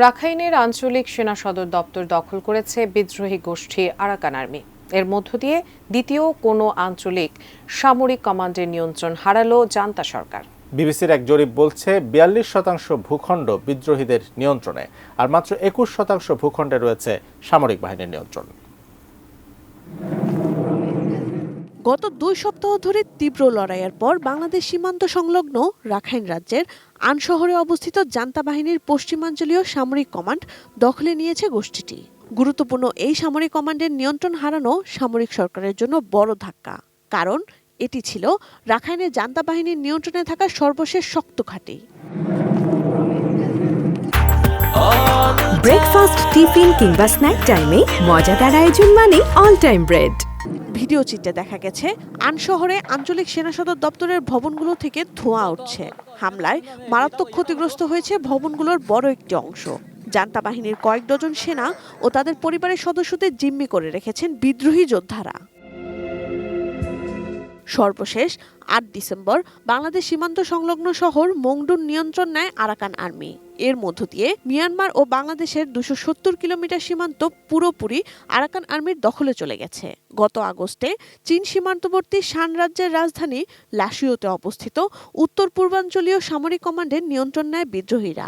রাখাইনের আঞ্চলিক সেনা সদর দপ্তর দখল করেছে বিদ্রোহী গোষ্ঠী আরাকান আর্মি। এর মধ্য দিয়ে দ্বিতীয় কোনো আঞ্চলিক সামরিক কমান্ডের নিয়ন্ত্রণ হারালো জান্তা সরকার। বিবিসির এক জরিপ বলছে ৪২% ভূখণ্ড বিদ্রোহীদের নিয়ন্ত্রণে, আর মাত্র ২১% ভূখণ্ডে রয়েছে সামরিক বাহিনীর নিয়ন্ত্রণ। গত ২ সপ্তাহ ধরে তীব্র লড়াইয়ের পর বাংলাদেশ সীমান্ত সংলগ্ন রাখাইন রাজ্যের আন শহরে অবস্থিত জান্তা বাহিনীর পশ্চিমাঞ্চলীয় সামরিক কমান্ড দখলে নিয়েছে গোষ্ঠীটি। গুরুত্বপূর্ণ এই সামরিক কমান্ডের নিয়ন্ত্রণ হারানো সামরিক সরকারের জন্য বড় ধাক্কা, কারণ এটি ছিল রাখাইনের জান্তা বাহিনীর নিয়ন্ত্রণে থাকা সর্বশেষ শক্ত ঘাঁটি। ব্রেকফাস্ট, টিফিন কিংবা স্ন্যাক টাইমে মজাদার আয়োজন মানে অল টাইম ব্রেড। ভিডিও চিত্রে দেখা গেছে আন শহরে আঞ্চলিক সেনা সদর দপ্তরের ভবনগুলো থেকে ধোঁয়া উঠছে। হামলায় মারাত্মক ক্ষতিগ্রস্ত হয়েছে ভবনগুলোর বড় একটি অংশ। জান্তা বাহিনীর কয়েক ডজন সেনা ও তাদের পরিবারের সদস্যদের জিম্মি করে রেখেছেন বিদ্রোহী যোদ্ধারা। সর্বশেষ ৮ ডিসেম্বর বাংলাদেশ সীমান্ত সংলগ্ন শহর মংডুর নিয়ন্ত্রণ নেয় আরাকান আর্মি। এর মধ্য দিয়ে মিয়ানমার ও বাংলাদেশের ২৭০ কিলোমিটার সীমান্ত পুরোপুরি আরাকান আর্মির দখলে চলে গেছে। গত আগস্টে চীন সীমান্তবর্তী শান রাজ্যের রাজধানী লাসিওতে অবস্থিত উত্তর পূর্বাঞ্চলীয় সামরিক কমান্ডের নিয়ন্ত্রণ নেয় বিদ্রোহীরা।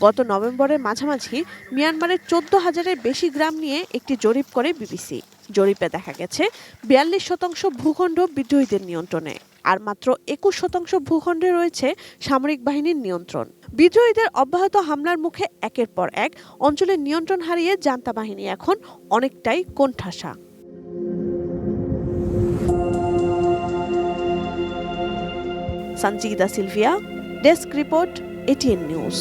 গত নভেম্বরের মাঝামাঝি মিয়ানমারের ১৪,০০০-এর বেশি গ্রাম নিয়ে একটি জরিপ করে বিবিসি। জরিপে দেখা গেছে ৪২% ভূখণ্ড বিদ্রোহীদের নিয়ন্ত্রণে, আর মাত্র ২১% ভূখণ্ডে রয়েছে সামরিক বাহিনীর নিয়ন্ত্রণ। বিদ্রোহীদের অব্যাহত হামলার মুখে একের পর এক অঞ্চলের নিয়ন্ত্রণ হারিয়ে জান্তা বাহিনী এখন অনেকটাই কোণঠাসা। Sanjida Sylvia, desk report, ATN news.